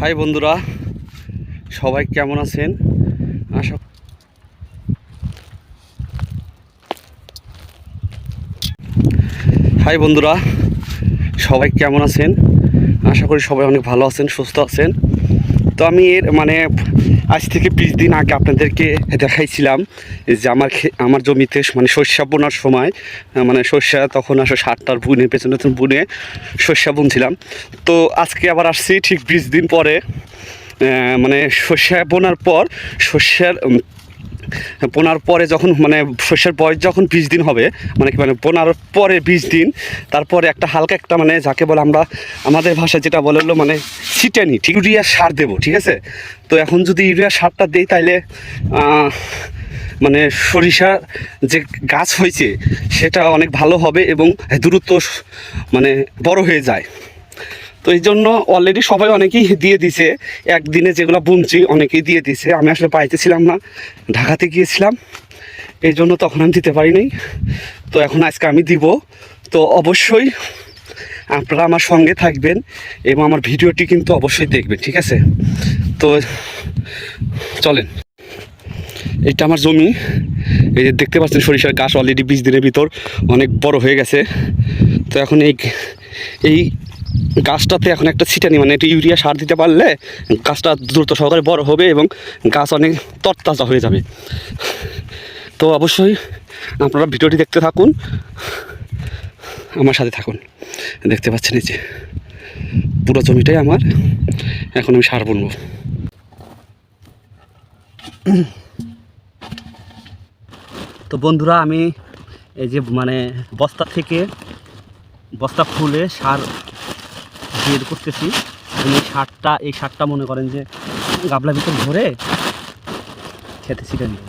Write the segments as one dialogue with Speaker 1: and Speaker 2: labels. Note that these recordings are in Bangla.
Speaker 1: হাই বন্ধুরা, সবাই কেমন আছেন? আশা হাই বন্ধুরা, সবাই কেমন আছেন? আশা করি সবাই অনেক ভালো আছেন, সুস্থ আছেন। তো আমি আজ থেকে 20 দিন আগে আপনাদেরকে দেখাইছিলাম যে আমার জমিতে সর্ষা বোনার সময় সর্ষা তখন আসলে সারটার বুনে পেছনে বুনে সর্ষা বুনছিলাম। তো আজকে আবার আসছি ঠিক 20 দিন পরে। সর্ষা বোনার পর বোনার পরে যখন শস্যের বয়স যখন 20 দিন হবে, বোনার পরে 20 দিন তারপরে একটা হালকা একটা যাকে বলে আমরা আমাদের ভাষায় যেটা বলে হলো ছিটানি, ঠিক ইউরিয়া সার দেবো, ঠিক আছে? তো এখন যদি ইউরিয়া সারটা দেই তাহলে সরিষার যে গাছ হয়েছে সেটা অনেক ভালো হবে এবং দ্রুত বড় হয়ে যায়। তো এই জন্য অলরেডি সবাই অনেকেই দিয়ে দিছে, একদিনে যেগুলো বুনছি অনেকেই দিয়ে দিছে। আমি আসলে পাইতেছিলাম না, ঢাকাতে গিয়েছিলাম, এই জন্য তখন আমি দিতে পারিনি। তো এখন আজকে আমি দিব। তো অবশ্যই আপনারা আমার সঙ্গে থাকবেন এবং আমার ভিডিওটি কিন্তু অবশ্যই দেখবেন, ঠিক আছে? তো চলেন, এটা আমার জমি। এই যে দেখতে পাচ্ছেন সরিষার গাছ অলরেডি 20 দিনের ভিতর অনেক বড় হয়ে গেছে। তো এখন এই গাছটাতে এখন একটা ছিটানি একটু ইউরিয়া সার দিতে পারলে গাছটা দ্রুত সহকারে বড় হবে এবং গাছ অনেক তরতাজা হয়ে যাবে। তো অবশ্যই আপনারা ভিডিওটি দেখতে থাকুন, আমার সাথে থাকুন। দেখতে পাচ্ছেন এই যে পুরো জমিটাই আমার, এখন আমি সার বুনবো। তো বন্ধুরা, আমি এই যে বস্তা থেকে বস্তা খুলে সার বের করতেছি। এই সারটা মনে করেন যে গাবলা ভিতর ভরে খেতে ছিটে নিব।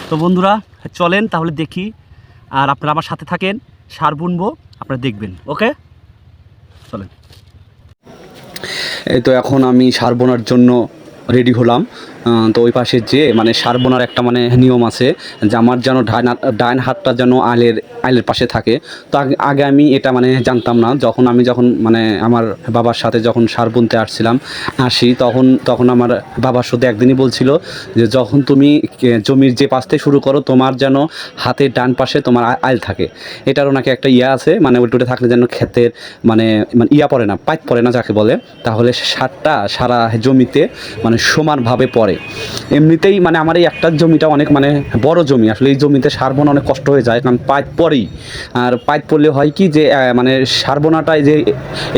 Speaker 1: তো বন্ধুরা চলেন তাহলে দেখি, আর আপনারা আমার সাথে থাকেন, সার বুনবো, আপনারা দেখবেন। ওকে, চলেন। এই তো এখন আমি সার বোনার জন্য রেডি হলাম। তো ওই পাশে যে সার বোনার একটা নিয়ম আছে যে আমার যেন ডাইন হাতটা যেন আইলের পাশে থাকে। তো আগে আমি এটা জানতাম না। যখন আমার বাবার সাথে যখন সার বুনতে আসি তখন আমার বাবার সাথে একদিনই বলছিল যে যখন তুমি জমির যে পাশ থেকে শুরু করো তোমার যেন হাতের ডান পাশে তোমার আইল থাকে। এটারও নাকি একটা ইয়া আছে, ওইটুটে থাকলে যেন ক্ষেতের ইয়া পড়ে না, পাইপ পড়ে না যাকে বলে, তাহলে সারটা সারা জমিতে সমানভাবে পড়ে। এমনিতেই আমার এই একটা জমিটা অনেক বড় জমি, আসলে এই জমিতে সার বোনা অনেক কষ্ট হয়ে যায়, কারণ পাইপ পড়েই। আর পাইপ পড়লে হয় কি যে সার বোনাটায় যে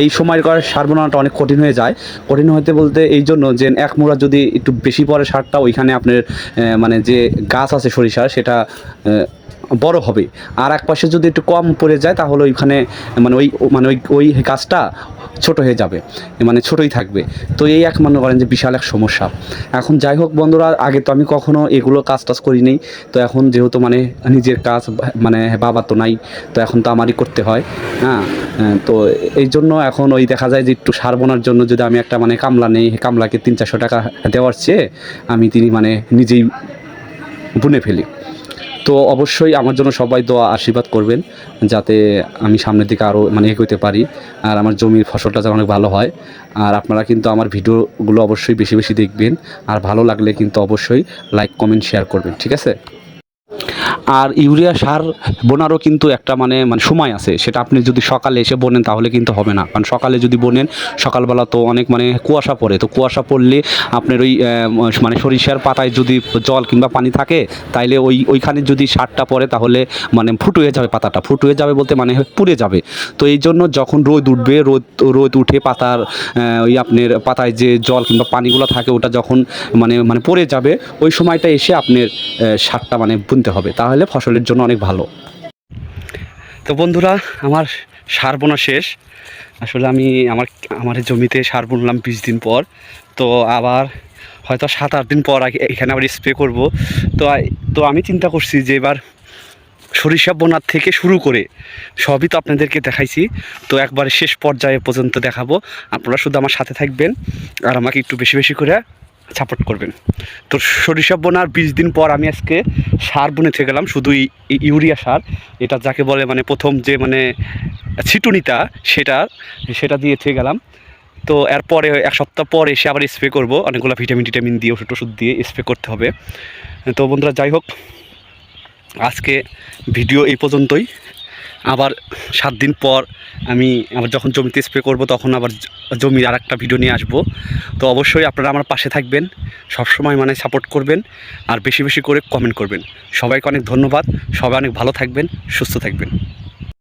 Speaker 1: এই সময়কার সার বোনাটা অনেক কঠিন হয়ে যায়। কঠিন হতে বলতে এই জন্য যে এক মুড়া যদি একটু বেশি পড়ে সারটা, ওইখানে আপনার যে গাছ আছে সরিষার সেটা বড় হবে। আর এক পাশে যদি একটু কম পড়ে যায় তাহলে ওইখানে ওই গাছটা ছোট হয়ে যাবে, ছোটই থাকবে। তো এই মনে করেন যে বিশাল এক সমস্যা। এখন যাই হোক বন্ধুরা, আগে তো আমি কখনো এগুলো কাজ করিনি। তো এখন যেহেতু নিজের কাজ বাবা তো নাই, তো এখন তো আমারই করতে হয়। হ্যাঁ, তো এই জন্য এখন ওই দেখা যায় যে একটু সার বোনার জন্য যদি আমি একটা কামলা নেই, কামলাকে 300-400 টাকা দেওয়ার চেয়ে আমি নিজেই বুনে ফেলি। তো অবশ্যই আমার জন্য সবাই দোয়া আশীর্বাদ করবেন যাতে আমি সামনের দিকে আরও এগোতে পারি আর আমার জমির ফসলটা যেন অনেক ভালো হয়। আর আপনারা কিন্তু আমার ভিডিওগুলো অবশ্যই বেশি বেশি দেখবেন, আর ভালো লাগলে কিন্তু অবশ্যই লাইক কমেন্ট শেয়ার করবেন, ঠিক আছে? আর ইউরিয়া সার বোনারও কিন্তু একটা সময় আছে, সেটা আপনি যদি সকালে এসে বোনেন তাহলে কিন্তু হবে না। কারণ সকালে যদি বোনেন, সকালবেলা তো অনেক কুয়াশা পড়ে, তো কুয়াশা পড়লে আপনার ওই সরিষার পাতায় যদি জল কিংবা পানি থাকে তাইলে ওইখানে যদি সারটা পড়ে তাহলে ফুট হয়ে যাবে, পাতাটা ফুট হয়ে যাবে বলতে পুড়ে যাবে। তো এই জন্য যখন রোদ উঠবে, রোদ উঠে পাতার ওই আপনার পাতায় যে জল কিংবা পানিগুলো থাকে ওটা যখন পড়ে যাবে, ওই সময়টা এসে আপনার সারটা বুনতে হবে, তাহলে ফসলের জন্য অনেক ভালো। তো বন্ধুরা, আমার সার বোনা শেষ। আসলে আমি আমার জমিতে সার বুনলাম 20 দিন পর। তো আবার হয়তো 7-8 দিন পর এখানে আবার স্প্রে করব। তো আমি চিন্তা করছি যে এবার সরিষা বোনার থেকে শুরু করে সবই তো আপনাদেরকে দেখাইছি। তো একবারে শেষ পর্যায়ে পর্যন্ত দেখাবো, আপনারা শুধু আমার সাথে থাকবেন আর আমাকে একটু বেশি বেশি করে সাপোর্ট করবেন। তো সরিষা বোনার 20 দিন পর আমি আজকে সার বুনেতে গেলাম, শুধু ইউরিয়া সার, এটা যাকে বলে মানে প্রথম যে মানে ছিটুনিটা, সেটা দিয়ে থেকে গেলাম। তো এরপরে 1 সপ্তাহ পর এসে আবার স্প্রে করব, অনেকগুলো ভিটামিন দিয়ে ওষুধ দিয়ে স্প্রে করতে হবে। তো বন্ধুরা যাই হোক, আজকে ভিডিও এই পর্যন্তই। আবার 7 দিন পর আমি আবার যখন জমিতে স্প্রে করব তখন আবার জমির আর একটা ভিডিও নিয়ে আসব। তো অবশ্যই আপনারা আমার পাশে থাকবেন, সবসময় মানে সাপোর্ট করবেন আর বেশি বেশি করে কমেন্ট করবেন। সবাইকে অনেক ধন্যবাদ, সবাই অনেক ভালো থাকবেন, সুস্থ থাকবেন।